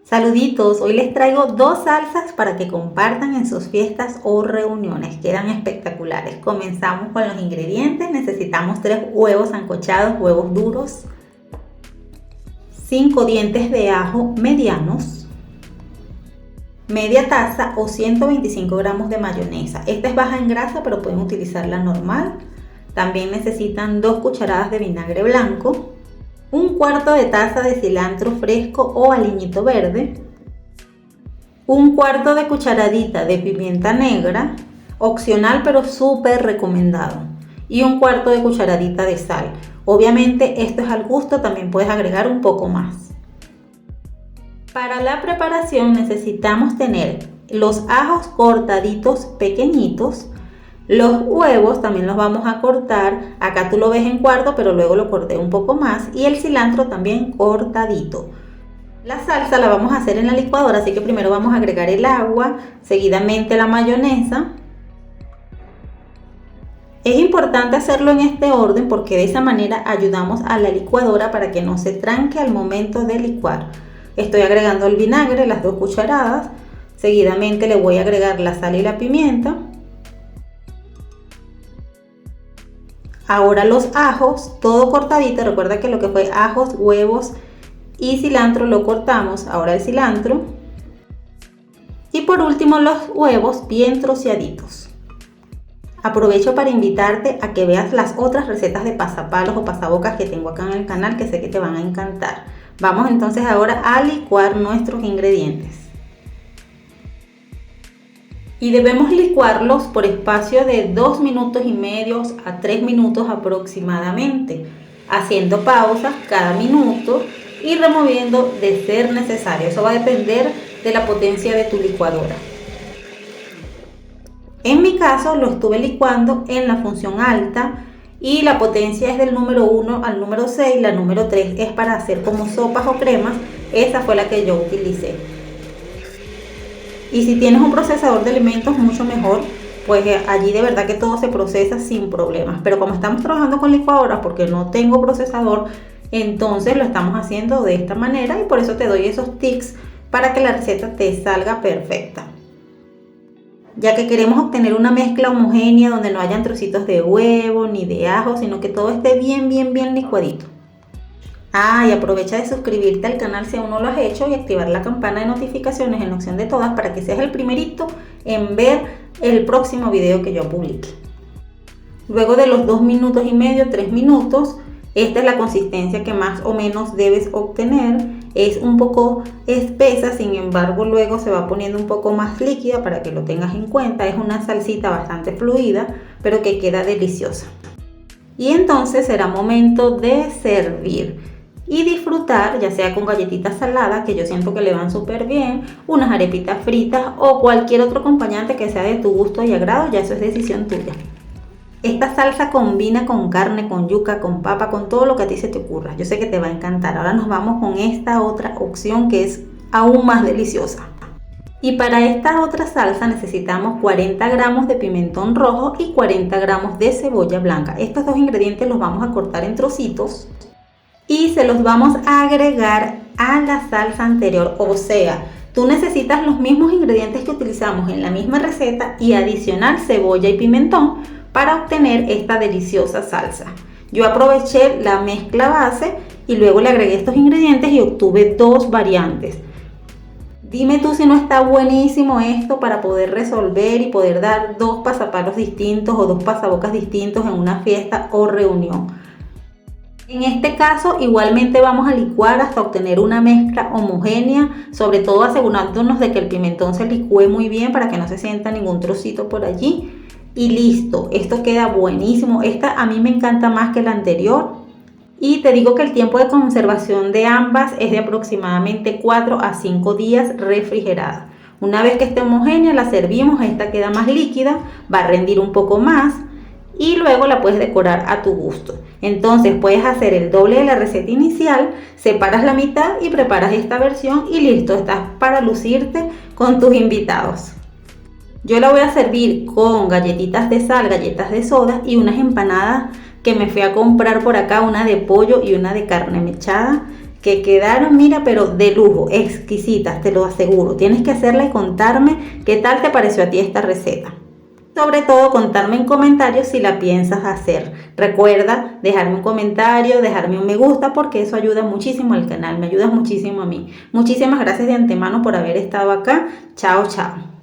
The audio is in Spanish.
Saluditos, hoy les traigo dos salsas para que compartan en sus fiestas o reuniones, quedan espectaculares. Comenzamos con los ingredientes, necesitamos 3 huevos sancochados, huevos duros, 5 dientes de ajo medianos, media taza o 125 gramos de mayonesa. Esta es baja en grasa pero pueden utilizar la normal. También necesitan 2 cucharadas de vinagre blanco, 1/4 de taza de cilantro fresco o aliñito verde, 1/4 de cucharadita de pimienta negra, opcional pero súper recomendado, y 1/4 de cucharadita de sal. Obviamente esto es al gusto, también puedes agregar un poco más. Para la preparación necesitamos tener los ajos cortaditos pequeñitos. Los huevos también los vamos a cortar, acá tú lo ves en cuarto, pero luego lo corté un poco más, y el cilantro también cortadito. La salsa la vamos a hacer en la licuadora, así que primero vamos a agregar el agua, seguidamente la mayonesa. Es importante hacerlo en este orden porque de esa manera ayudamos a la licuadora para que no se tranque al momento de licuar. Estoy agregando el vinagre, las 2 cucharadas, seguidamente le voy a agregar la sal y la pimienta. Ahora los ajos, todo cortadito, recuerda que lo que fue ajos, huevos y cilantro lo cortamos, ahora el cilantro. Y por último los huevos bien troceaditos. Aprovecho para invitarte a que veas las otras recetas de pasapalos o pasabocas que tengo acá en el canal, que sé que te van a encantar. Vamos entonces ahora a licuar nuestros ingredientes. Y debemos licuarlos por espacio de 2 minutos y medio a 3 minutos aproximadamente, haciendo pausas cada minuto y removiendo de ser necesario. Eso va a depender de la potencia de tu licuadora. En mi caso lo estuve licuando en la función alta y la potencia es del número 1 al número 6, la número 3 es para hacer como sopas o cremas, esa fue la que yo utilicé. Y si tienes un procesador de alimentos, mucho mejor, pues allí de verdad que todo se procesa sin problemas. Pero como estamos trabajando con licuadoras, porque no tengo procesador, entonces lo estamos haciendo de esta manera y por eso te doy esos tips para que la receta te salga perfecta. Ya que queremos obtener una mezcla homogénea donde no hayan trocitos de huevo ni de ajo, sino que todo esté bien licuadito. Y aprovecha de suscribirte al canal si aún no lo has hecho y activar la campana de notificaciones en la opción de todas para que seas el primerito en ver el próximo video que yo publique. Luego de los 2 minutos y medio, 3 minutos, esta es la consistencia que más o menos debes obtener. Es un poco espesa, sin embargo luego se va poniendo un poco más líquida para que lo tengas en cuenta. Es una salsita bastante fluida, pero que queda deliciosa. Y entonces será momento de servir y disfrutar, ya sea con galletitas saladas, que yo siento que le van súper bien, unas arepitas fritas o cualquier otro acompañante que sea de tu gusto y agrado, ya eso es decisión tuya. Esta salsa combina con carne, con yuca, con papa, con todo lo que a ti se te ocurra. Yo sé que te va a encantar. Ahora nos vamos con esta otra opción que es aún más deliciosa. Y para esta otra salsa necesitamos 40 gramos de pimentón rojo y 40 gramos de cebolla blanca. Estos 2 ingredientes los vamos a cortar en trocitos y se los vamos a agregar a la salsa anterior. O sea, tú necesitas los mismos ingredientes que utilizamos en la misma receta y adicional cebolla y pimentón para obtener esta deliciosa salsa. Yo aproveché la mezcla base y luego le agregué estos ingredientes y obtuve 2 variantes. Dime tú si no está buenísimo esto para poder resolver y poder dar 2 pasapalos distintos o 2 pasabocas distintos en una fiesta o reunión. En este caso igualmente vamos a licuar hasta obtener una mezcla homogénea, sobre todo asegurándonos de que el pimentón se licúe muy bien para que no se sienta ningún trocito por allí. Y listo, esto queda buenísimo. Esta a mí me encanta más que la anterior. Y te digo que el tiempo de conservación de ambas es de aproximadamente 4 a 5 días refrigerada. Una vez que esté homogénea la servimos, esta queda más líquida, va a rendir un poco más y luego la puedes decorar a tu gusto. Entonces puedes hacer el doble de la receta inicial, separas la mitad y preparas esta versión y listo, estás para lucirte con tus invitados. Yo la voy a servir con galletitas de sal, galletas de soda y unas empanadas que me fui a comprar por acá, una de pollo y una de carne mechada, que quedaron, mira, pero de lujo, exquisitas, te lo aseguro. Tienes que hacerla y contarme qué tal te pareció a ti esta receta. Sobre todo contarme en comentarios si la piensas hacer. Recuerda dejarme un comentario, dejarme un me gusta, porque eso ayuda muchísimo al canal, me ayudas muchísimo a mí. Muchísimas gracias de antemano por haber estado acá. Chao, chao.